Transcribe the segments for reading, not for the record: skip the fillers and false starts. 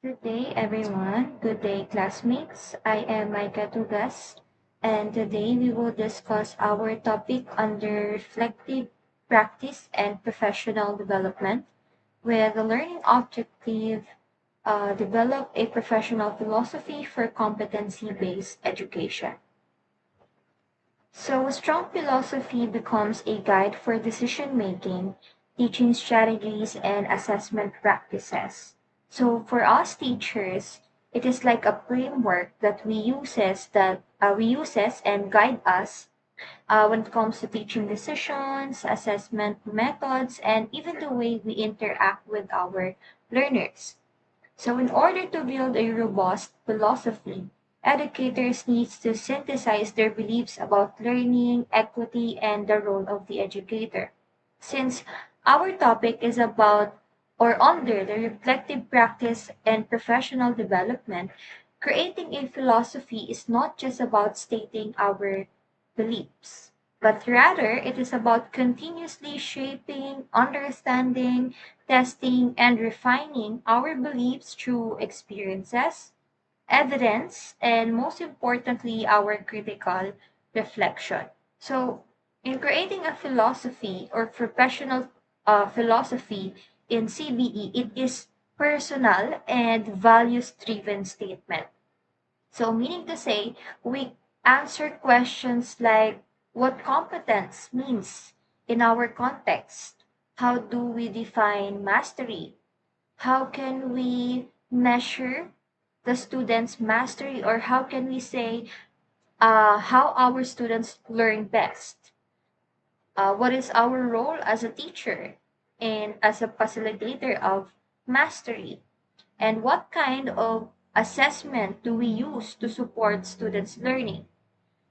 Good day, everyone. Good day, classmates. I am Micah Tugas, and today we will discuss our topic under reflective practice and professional development, with the learning objective develop a professional philosophy for competency-based education. So, a strong philosophy becomes a guide for decision making, teaching strategies, and assessment practices. So, for us teachers, it is like a framework that we uses and guide us when it comes to teaching decisions, assessment methods, and even the way we interact with our learners. So in order to build a robust philosophy, educators need to synthesize their beliefs about learning, equity, and the role of the educator. Since our topic is about or under the reflective practice and professional development, creating a philosophy is not just about stating our beliefs, but rather it is about continuously shaping, understanding, testing, and refining our beliefs through experiences, evidence, and most importantly, our critical reflection. So, in creating a philosophy or professional philosophy in CBE, it is personal and values driven statement. So, meaning to say, we answer questions like what competence means in our context. How do we define mastery? How can we measure the students' mastery, or how can we say how our students learn best? What is our role as a teacher and as a facilitator of mastery? And what kind of assessment do we use to support students' learning?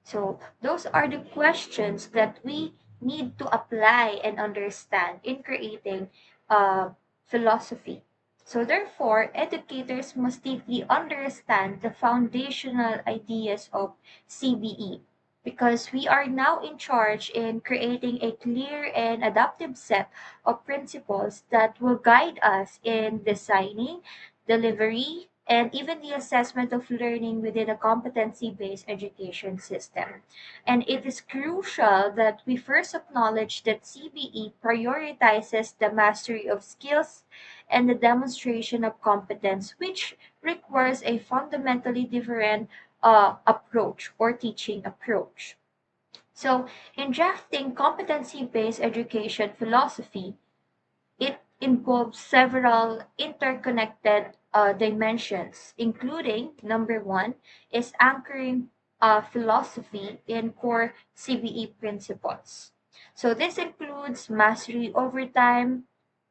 So, those are the questions that we need to apply and understand in creating philosophy. So, therefore, educators must deeply understand the foundational ideas of CBE because we are now in charge in creating a clear and adaptive set of principles that will guide us in designing, delivery, and even the assessment of learning within a competency based education system. And it is crucial that we first acknowledge that CBE prioritizes the mastery of skills and the demonstration of competence, which requires a fundamentally different approach or teaching approach. So, in drafting competency based education philosophy, it involves several interconnected dimensions, including number one is anchoring philosophy in core CBE principles. So this includes mastery over time,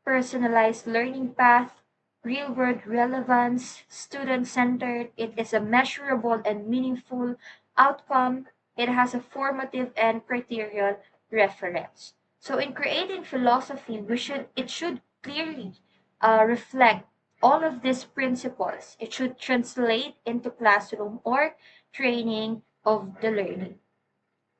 personalized learning path, real world relevance, student centered. It is a measurable and meaningful outcome. It has a formative and criterion reference. So in creating philosophy, it should clearly reflect all of these principles. It should translate into classroom or training of the learning.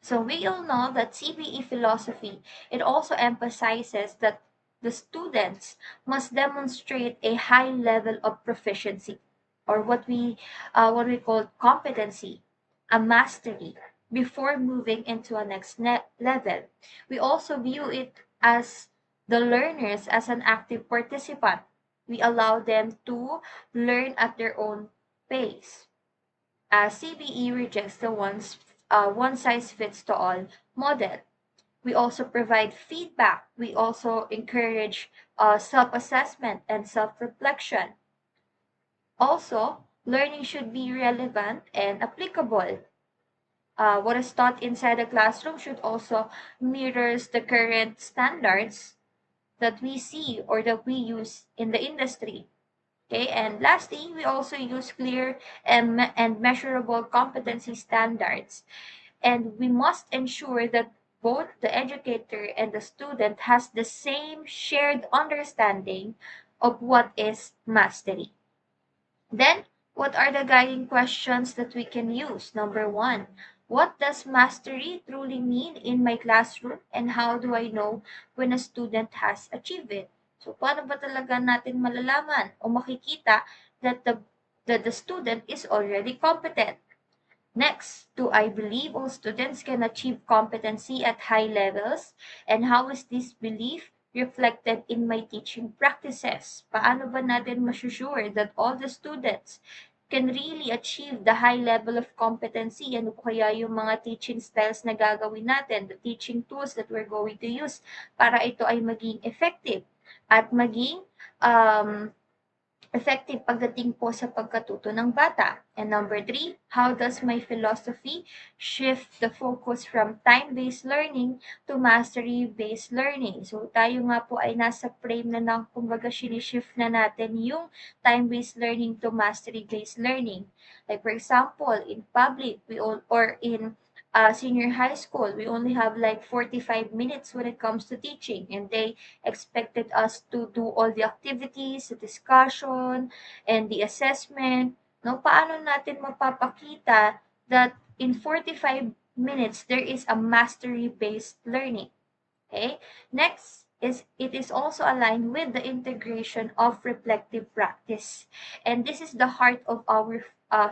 So we all know that CBE philosophy, it also emphasizes that the students must demonstrate a high level of proficiency or what we call competency, a mastery before moving into a next level. We also view it as the learners as an active participant. We allow them to learn at their own pace. CBE rejects the one size fits to all model. We also provide feedback. We also encourage self assessment and self reflection. Also, learning should be relevant and applicable. What is taught inside the classroom should also mirrors the current standards that we see or that we use in the industry. Okay, and lastly, we also use clear and measurable competency standards. And we must ensure that both the educator and the student has the same shared understanding of what is mastery. Then, what are the guiding questions that we can use? Number one, what does mastery truly mean in my classroom and how do I know when a student has achieved it? So, paano ba talaga natin malalaman o makikita that the student is already competent. Next, do I believe all students can achieve competency at high levels? And how is this belief reflected in my teaching practices? Paano ba natin masusure that all the students can really achieve the high level of competency? Ano po kaya yung mga teaching styles na gagawin natin, the teaching tools that we're going to use para ito ay maging effective at maging um, effective pagdating po sa pagkatuto ng bata. And number three, how does my philosophy shift the focus from time-based learning to mastery-based learning? So tayo nga po ay nasa frame na ng kumbaga shift na natin yung time-based learning to mastery-based learning. Like for example, in public, we all, or in senior high school, we only have like 45 minutes when it comes to teaching, and they expected us to do all the activities, the discussion, and the assessment. No, paano natin mapapakita that in 45 minutes there is a mastery-based learning? Okay. Next is it is also aligned with the integration of reflective practice, and this is the heart of our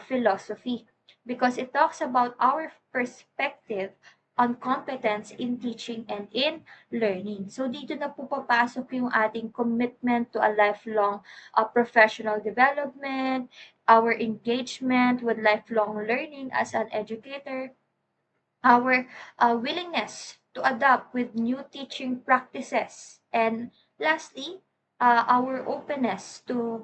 philosophy because it talks about our perspective on competence in teaching and in learning. So dito na po papasok yung ating commitment to a lifelong professional development, our engagement with lifelong learning as an educator, our willingness to adapt with new teaching practices, and lastly, our openness to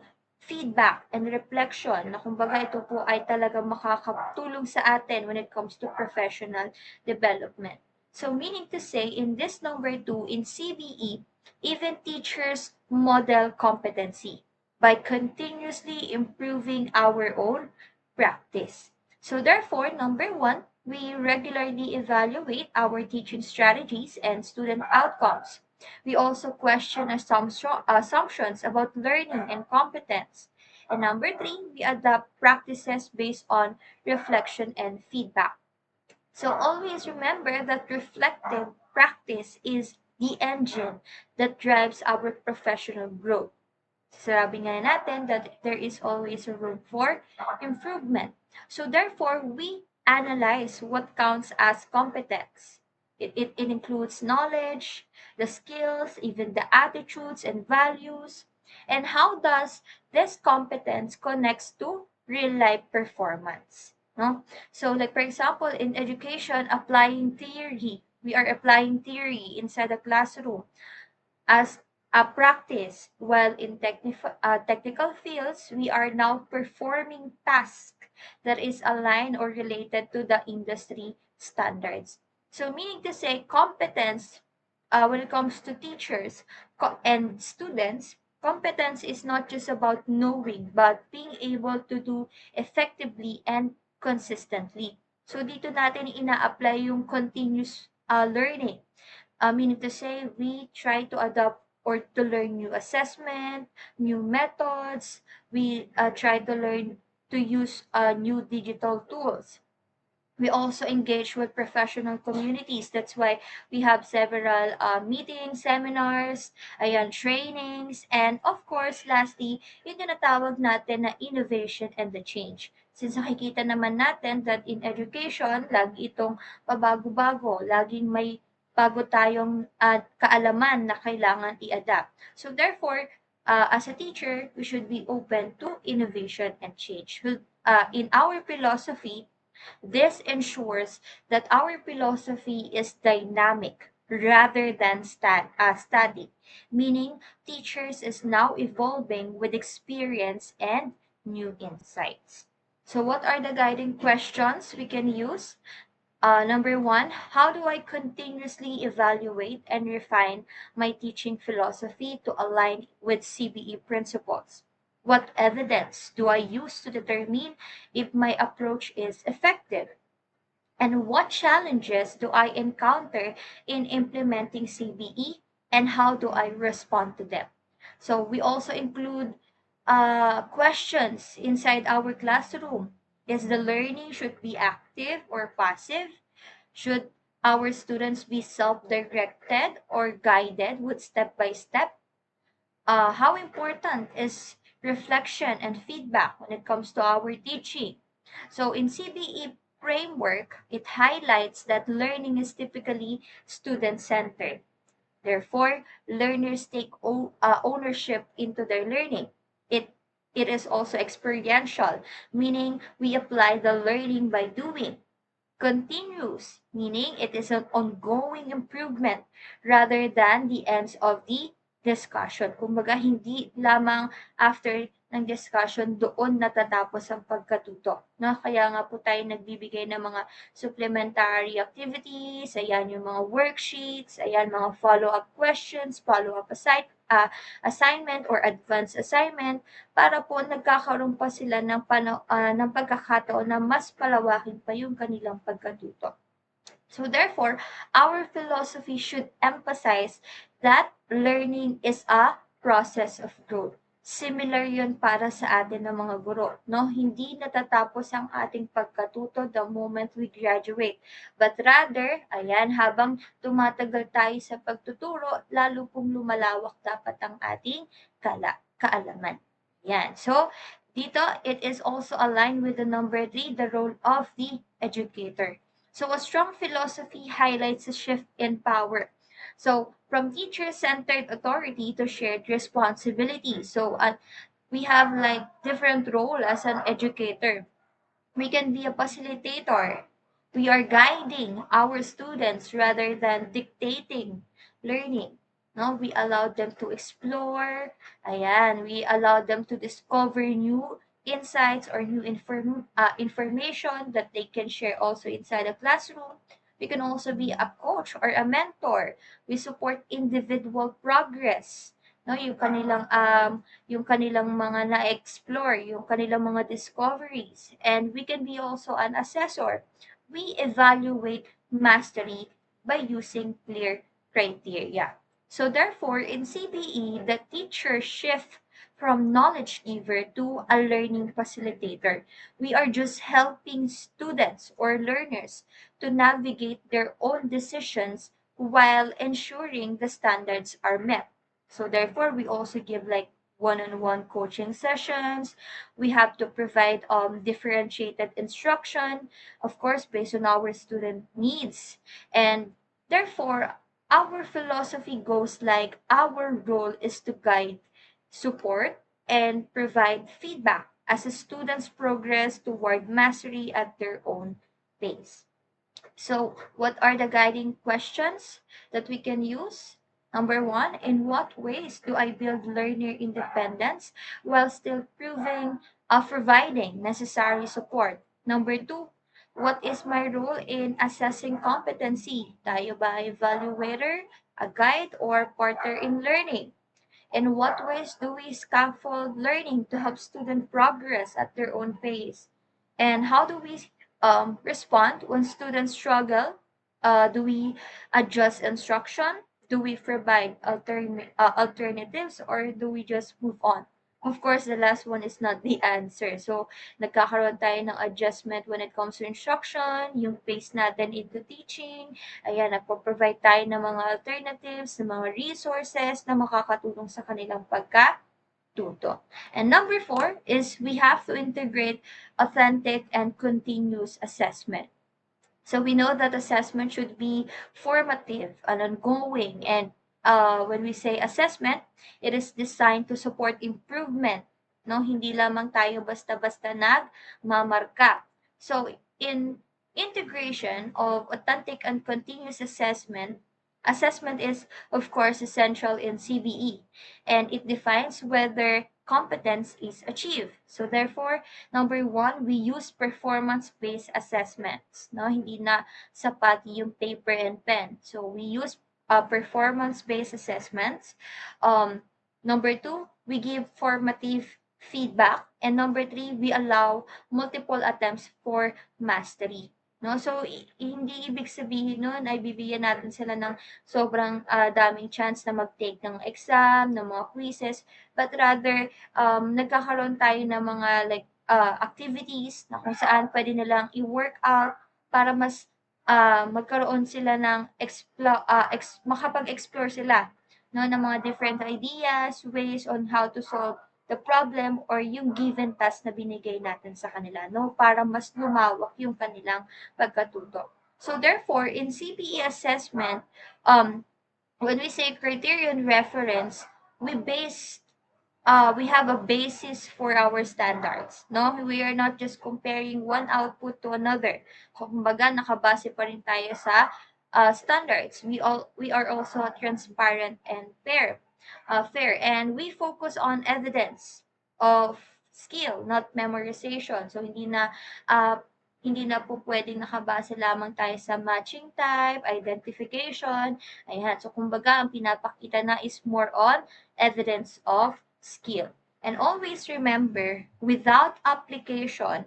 feedback and reflection na kumbaga ito po ay talagang makakatulong sa atin when it comes to professional development. So meaning to say, in this number 2, in CBE, even teachers model competency by continuously improving our own practice. So therefore, number 1, we regularly evaluate our teaching strategies and student outcomes. We also question assumptions about learning and competence. And number 3, we adapt practices based on reflection and feedback. So always remember that reflective practice is the engine that drives our professional growth. Sabi nga natin that there is always a room for improvement. So therefore, we analyze what counts as competence. It includes knowledge, the skills, even the attitudes and values. And how does this competence connects to real life performance? No? So like for example, in education, applying theory, we are applying theory inside a classroom as a practice, while in technical fields, we are now performing tasks that is aligned or related to the industry standards. So meaning to say, competence when it comes to teachers and students, competence is not just about knowing, but being able to do effectively and consistently. So dito natin ina-apply yung continuous learning, meaning to say we try to adopt or to learn new assessment, new methods. We try to learn to use new digital tools. We also engage with professional communities. That's why we have several meetings, seminars, ayan, trainings, and of course, lastly, yung tinatawag natin na innovation and the change. Since nakikita naman natin that in education, lagi itong pabago-bago, laging may bago tayong kaalaman na kailangan i-adapt. So therefore, as a teacher, we should be open to innovation and change. In our philosophy, this ensures that our philosophy is dynamic rather than static, meaning teachers is now evolving with experience and new insights. So what are the guiding questions we can use? Number 1, how do I continuously evaluate and refine my teaching philosophy to align with CBE principles? What evidence do I use to determine if my approach is effective? And what challenges do I encounter in implementing CBE, and how do I respond to them? So we also include questions inside our classroom. Is the learning should be active or passive? Should our students be self-directed or guided with step by step? How important is reflection, and feedback when it comes to our teaching. So in CBE framework, it highlights that learning is typically student-centered. Therefore, learners take ownership into their learning. It, it is also experiential, meaning we apply the learning by doing. Continuous, meaning it is an ongoing improvement rather than the ends of the discussion. Kumbaga, hindi lamang after ng discussion doon natatapos ang pagkatuto. No? Kaya nga po tayo nagbibigay ng mga supplementary activities, ayan yung mga worksheets, ayan mga follow-up questions, follow-up assignment or advanced assignment para po nagkakaroon pa sila ng pagkakataon na mas palawakin pa yung kanilang pagkatuto. So therefore, our philosophy should emphasize that learning is a process of growth. Similar yun para sa atin ng mga guro, no? Hindi natatapos ang ating pagkatuto the moment we graduate. But rather, ayan, habang tumatagal tayo sa pagtuturo, lalo pong lumalawak dapat ang ating kaalaman. Yan. So, dito, it is also aligned with the number 3, the role of the educator. So a strong philosophy highlights a shift in power. So from teacher-centered authority to shared responsibility. So we have like different role as an educator. We can be a facilitator. We are guiding our students rather than dictating learning. No, we allow them to explore. Ayan, we allow them to discover new insights or new information that they can share also inside the classroom. We can also be a coach or a mentor. We support individual progress. No, yung kanilang mga na-explore, yung kanilang mga discoveries. And we can be also an assessor. We evaluate mastery by using clear criteria. So therefore, in CBE, the teacher shift from knowledge giver to a learning facilitator. We are just helping students or learners to navigate their own decisions while ensuring the standards are met. So therefore, we also give like one-on-one coaching sessions. We have to provide differentiated instruction, of course, based on our student needs. And therefore, our philosophy goes like our role is to guide, support, and provide feedback as the students progress toward mastery at their own pace. So, what are the guiding questions that we can use? Number one, in what ways do I build learner independence while still providing necessary support? Number two, what is my role in assessing competency? Tayo ba evaluator, a guide, or partner in learning? In what ways do we scaffold learning to help students progress at their own pace? And how do we respond when students struggle? Do we adjust instruction? Do we provide alternatives or do we just move on? Of course, the last one is not the answer. So, nagkakaroon tayo ng adjustment when it comes to instruction, yung pace natin into teaching. Ayan, nagpo-provide tayo ng mga alternatives, ng mga resources na makakatulong sa kanilang pagkatuto. And number 4 is we have to integrate authentic and continuous assessment. So we know that assessment should be formative and ongoing. And when we say assessment, it is designed to support improvement. No, hindi lamang tayo basta-basta nagmamarka. So in integration of authentic and continuous assessment, assessment is of course essential in CBE, and it defines whether competence is achieved. So therefore, number 1, we use performance-based assessments. No, hindi na sapat yung paper and pen. So we use performance-based assessments. Number 2, we give formative feedback. And number 3, we allow multiple attempts for mastery. No? So, hindi ibig sabihin nun ay bibigyan natin sila ng sobrang daming chance na mag-take ng exam, ng mga quizzes, but rather, nagkakaroon tayo ng mga like activities na kung saan pwede nilang i-work out para mas magkaroon sila ng makapag-explore sila no, ng mga different ideas, ways on how to solve the problem or yung given task na binigay natin sa kanila, no? Para mas lumawak yung kanilang pagkatuto. So therefore, in CPE assessment, when we say criterion reference, we base we have a basis for our standards, no? We are not just comparing one output to another. So, kumbaga, nakabase pa rin tayo sa standards. We are also transparent and fair, and we focus on evidence of skill, not memorization. So, hindi na po pwedeng nakabase lamang tayo sa matching type, identification. Ayan. So, kumbaga, ang pinapakita na is more on evidence of skill. And always remember, without application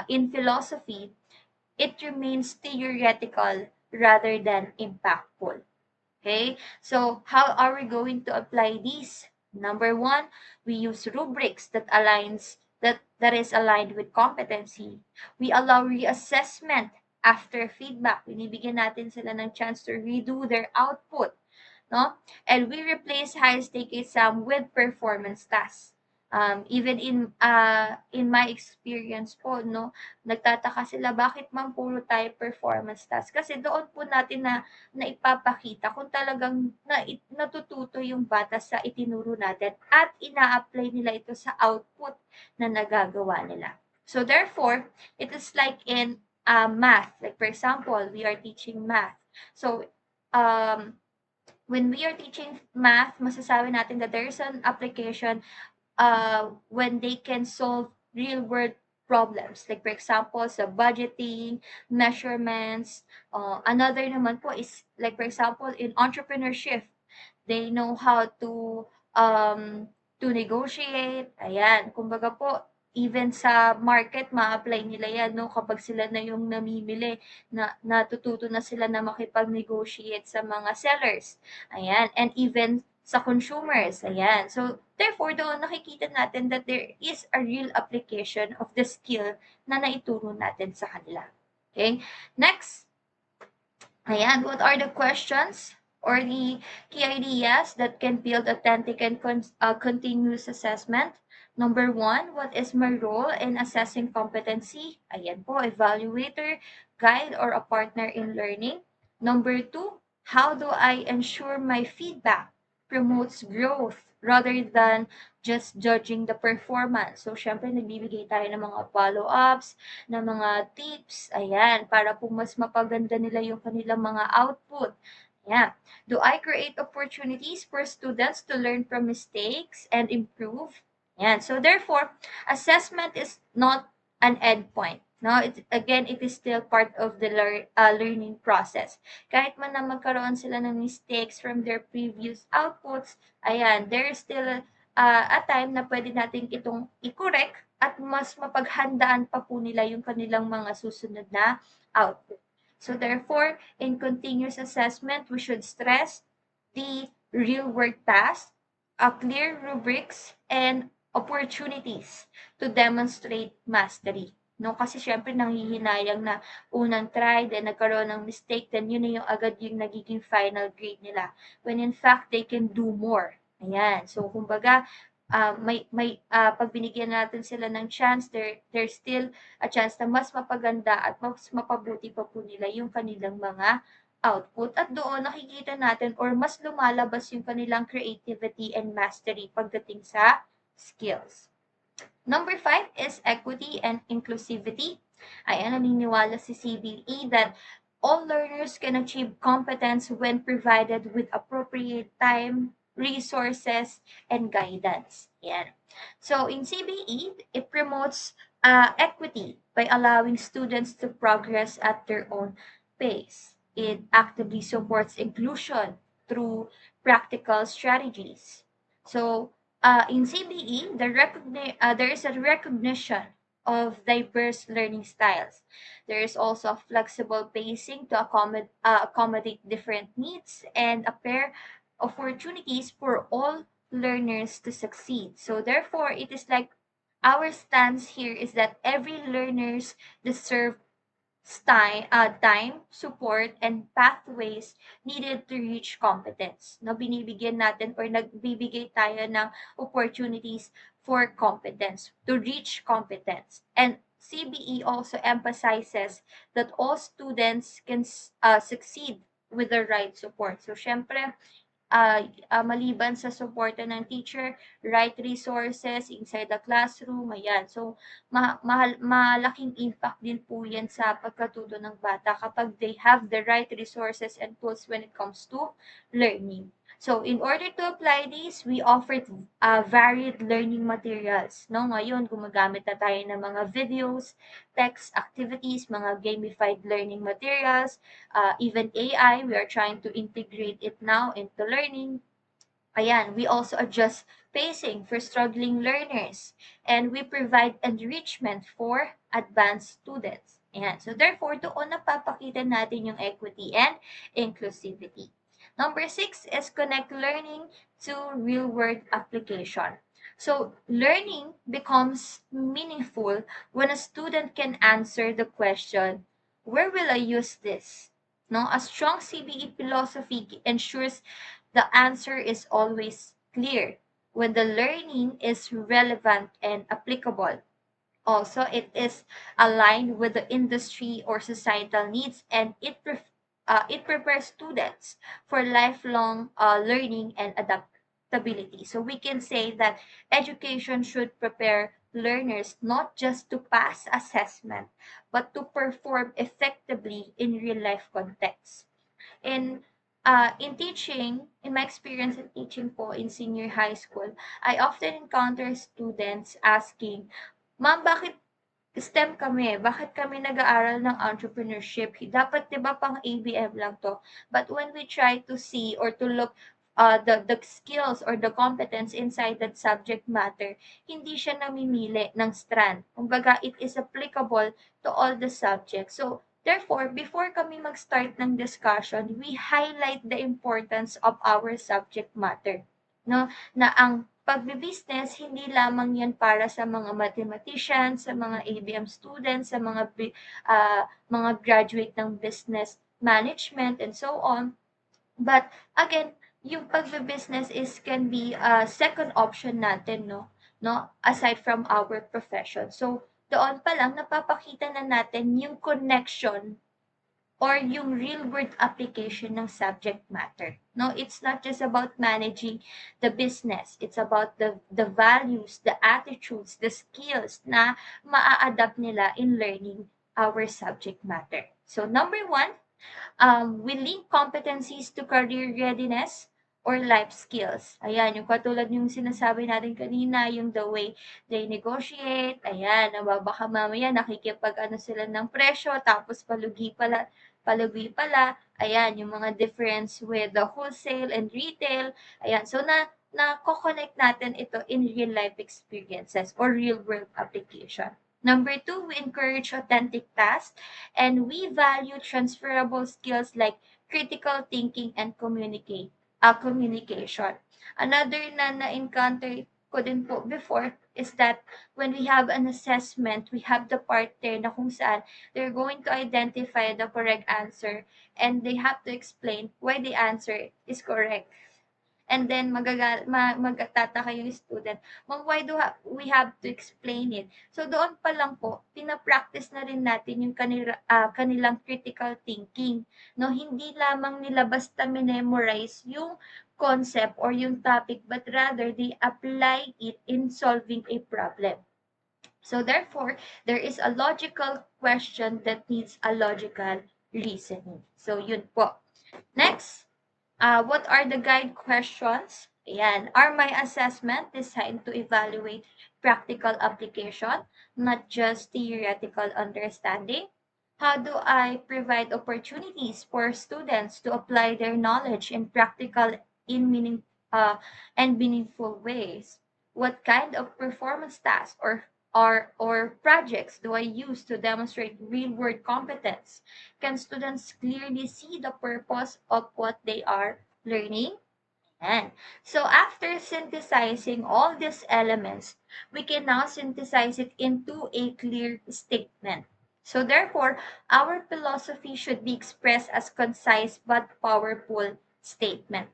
in philosophy, it remains theoretical rather than impactful. Okay? So, how are we going to apply these? Number one, we use rubrics that is aligned with competency. We allow reassessment after feedback. Binibigyan natin sila ng chance to redo their output, no? And we replace high-stake exam with performance tasks. Even in my experience po, no, nagtataka sila bakit man puro tayo performance task. Kasi doon po natin na ipapakita kung talagang natututo yung bata sa itinuro natin at ina-apply nila ito sa output na nagagawa nila. So therefore, it is like in math. Like for example, we are teaching math. So when we are teaching math, masasabi natin that there is an application when they can solve real world problems. Like for example, sa budgeting, measurements. Another naman po is like for example, in entrepreneurship, they know how to negotiate. Ayan, kumbaga po, even sa market, ma-apply nila yan, no? Kapag sila na yung namimili, natututo na sila na makipag-negotiate sa mga sellers. Ayan, and even sa consumers. Ayan. So, therefore, doon nakikita natin that there is a real application of the skill na naituro natin sa kanila. Okay? Next. Ayan, what are the questions or the key ideas that can build authentic and continuous assessment? Number one, what is my role in assessing competency? Ayan po, evaluator, guide, or a partner in learning. Number two, how do I ensure my feedback promotes growth rather than just judging the performance? So, syempre, nagbibigay tayo ng mga follow-ups, ng mga tips, ayan, para po mas mapaganda nila yung kanilang mga output. Ayan. Do I create opportunities for students to learn from mistakes and improve? Ayan. So therefore, assessment is not an endpoint. No, it is still part of the learning process. Kahit man na magkaroon sila ng mistakes from their previous outputs, ayan, there is still a time na pwede natin itong i-correct at mas mapaghandaan pa po nila yung kanilang mga susunod na output. So therefore, in continuous assessment, we should stress the real work tasks, clear rubrics, and opportunities to demonstrate mastery. No, kasi syempre nanghihinayang na unang try, then nagkaroon ng mistake, then yun na yung agad yung nagiging final grade nila. When in fact, they can do more. Ayan. So, kumbaga, pag binigyan natin sila ng chance, there's still a chance na mas mapaganda at mas mapabuti pa po nila yung kanilang mga output. At doon nakikita natin or mas lumalabas yung kanilang creativity and mastery pagdating sa skills. Number 5 is equity and inclusivity. Ayan, naniniwala si CBE that all learners can achieve competence when provided with appropriate time, resources, and guidance. Yan. So in CBE, it promotes equity by allowing students to progress at their own pace. It actively supports inclusion through practical strategies. So in CBE, there is a recognition of diverse learning styles. There is also flexible pacing to accommodate different needs and a pair of opportunities for all learners to succeed. So therefore, it is like our stance here is that every learners deserve time, support, and pathways needed to reach competence. No, binibigyan natin or nagbibigay tayo ng opportunities for competence, to reach competence. And CBE also emphasizes that all students can succeed with the right support. So, syempre, maliban sa suporta ng teacher, right resources inside the classroom, ayan. So, malaking impact din po yan sa pagkatuto ng bata kapag they have the right resources and tools when it comes to learning. So, in order to apply this, we offered varied learning materials. No? Ngayon, gumagamit na tayo ng mga videos, text activities, mga gamified learning materials, even AI, we are trying to integrate it now into learning. Ayan, we also adjust pacing for struggling learners, and we provide enrichment for advanced students. Ayan. So therefore, doon napapakita natin yung equity and inclusivity. Number 6 is connect learning to real-world application. So learning becomes meaningful when a student can answer the question, where will I use this? No, a strong CBE philosophy ensures the answer is always clear when the learning is relevant and applicable. Also, it is aligned with the industry or societal needs, and it prepares students for lifelong learning and adaptability. So we can say that education should prepare learners not just to pass assessment, but to perform effectively in real life contexts. In teaching, in my experience in teaching po in senior high school, I often encounter students asking, Ma'am, bakit STEM kami? Bakit kami nag-aaral ng entrepreneurship? Dapat 'di ba pang ABM lang 'to? But when we try to see or to look the skills or the competence inside that subject matter, hindi siya namimili ng strand. Kumbaga, it is applicable to all the subjects. So, therefore, before kami mag-start ng discussion, we highlight the importance of our subject matter. No? Na ang pagbi-business, hindi lamang yan para sa mga mathematicians, sa mga ABM students, sa mga graduate ng business management and so on. But again, yung pagbe-business is can be a second option natin, no? Aside from our profession. So, doon pa lang napapakita na natin yung connection or yung real world application ng subject matter. No, it's not just about managing the business. It's about the values, the attitudes, the skills na maa-adapt nila in learning our subject matter. So number 1, we link competencies to career readiness or life skills. Ayan, yung katulad yung sinasabi natin kanina, yung the way they negotiate, ayan, baka mamaya nakikipag-ano sila ng presyo, tapos palugi pala, ayan, yung mga difference with the wholesale and retail, ayan, so na-connect natin ito in real life experiences or real world application. Number 2, we encourage authentic tasks and we value transferable skills like critical thinking and communication. Another na na-encounter ko din po before is that when we have an assessment, we have the part there na kung saan they're going to identify the correct answer and they have to explain why the answer is correct. And then magtataka yung student, "Ma'am, why we have to explain it?" So doon pa lang po, pina-practice na rin natin yung kanilang critical thinking, 'no? Hindi lamang nila basta memorize yung concept or yung topic, but rather they apply it in solving a problem. So therefore, there is a logical question that needs a logical reasoning. So yun po. Next, what are the guide questions? Ayan, are my assessment designed to evaluate practical application, not just theoretical understanding? How do I provide opportunities for students to apply their knowledge in practical in meaning and meaningful ways? What kind of performance tasks or projects do I use to demonstrate real-world competence? Can students clearly see the purpose of what they are learning? And so after synthesizing all these elements, we can now synthesize it into a clear statement. So therefore, our philosophy should be expressed as concise but powerful statement.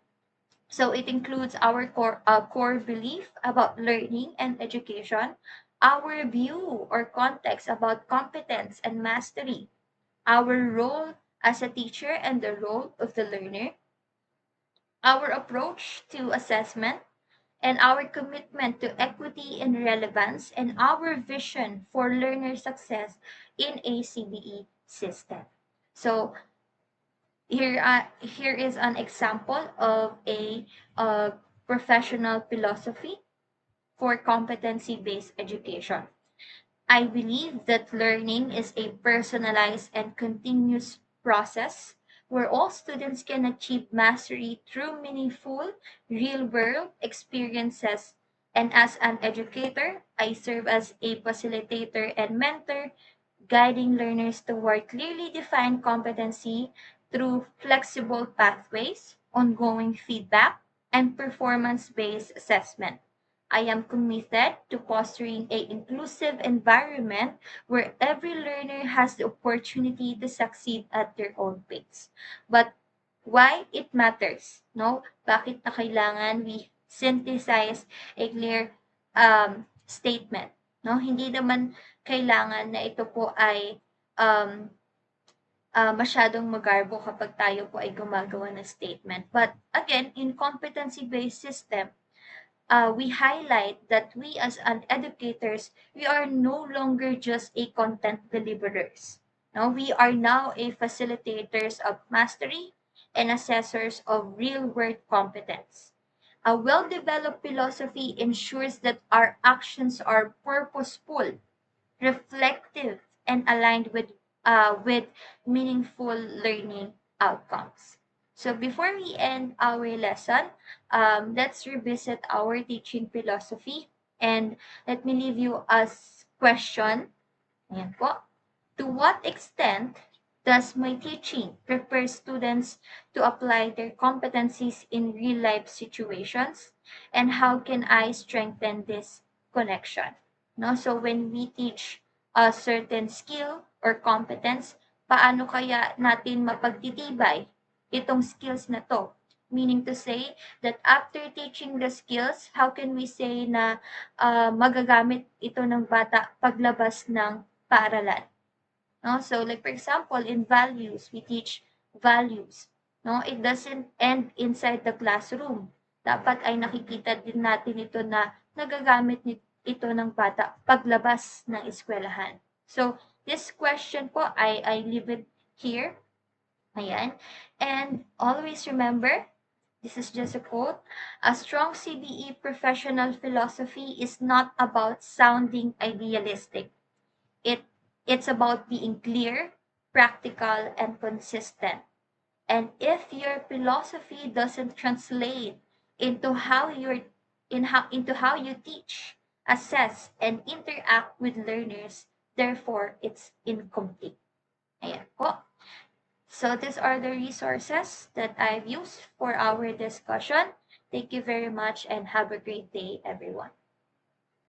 So it includes our core belief about learning and education, our view or context about competence and mastery, our role as a teacher and the role of the learner, our approach to assessment, and our commitment to equity and relevance, and our vision for learner success in a CBE system. So here is an example of a uh, professional philosophy for competency-based education. I believe that learning is a personalized and continuous process where all students can achieve mastery through meaningful, real world experiences. And as an educator, I serve as a facilitator and mentor, guiding learners toward clearly defined competency through flexible pathways, ongoing feedback, and performance based assessment. I am committed to fostering an inclusive environment where every learner has the opportunity to succeed at their own pace. But why it matters, no? Bakit na kailangan we synthesize a clear statement, no? Hindi naman kailangan na ito po ay um, masyadong magarbo kapag tayo po ay gumagawa ng statement. But again, in competency-based system, we highlight that we as an educators, we are no longer just a content deliverers. No, we are now a facilitators of mastery and assessors of real-world competence. A well-developed philosophy ensures that our actions are purposeful, reflective, and aligned with meaningful learning outcomes. So before we end our lesson, let's revisit our teaching philosophy, and let me leave you as question. Ayan po. To what extent does my teaching prepare students to apply their competencies in real life situations? And how can I strengthen this connection? No? So when we teach a certain skill or competence, paano kaya natin mapagtitibay itong skills na to? Meaning to say that after teaching the skills, how can we say na magagamit ito ng bata paglabas ng paaralan? No? So like for example, in values, we teach values. No? It doesn't end inside the classroom. Dapat ay nakikita din natin ito na nagagamit ito ng bata paglabas ng eskwelahan. So this question po, I leave it here. Ayan. And always remember, this is just a quote, a strong CBE professional philosophy is not about sounding idealistic. It it's about being clear, practical, and consistent. And if your philosophy doesn't translate into into how you teach, assess, and interact with learners, therefore it's incomplete. Ayan po. So these are the resources that I've used for our discussion. Thank you very much and have a great day, everyone.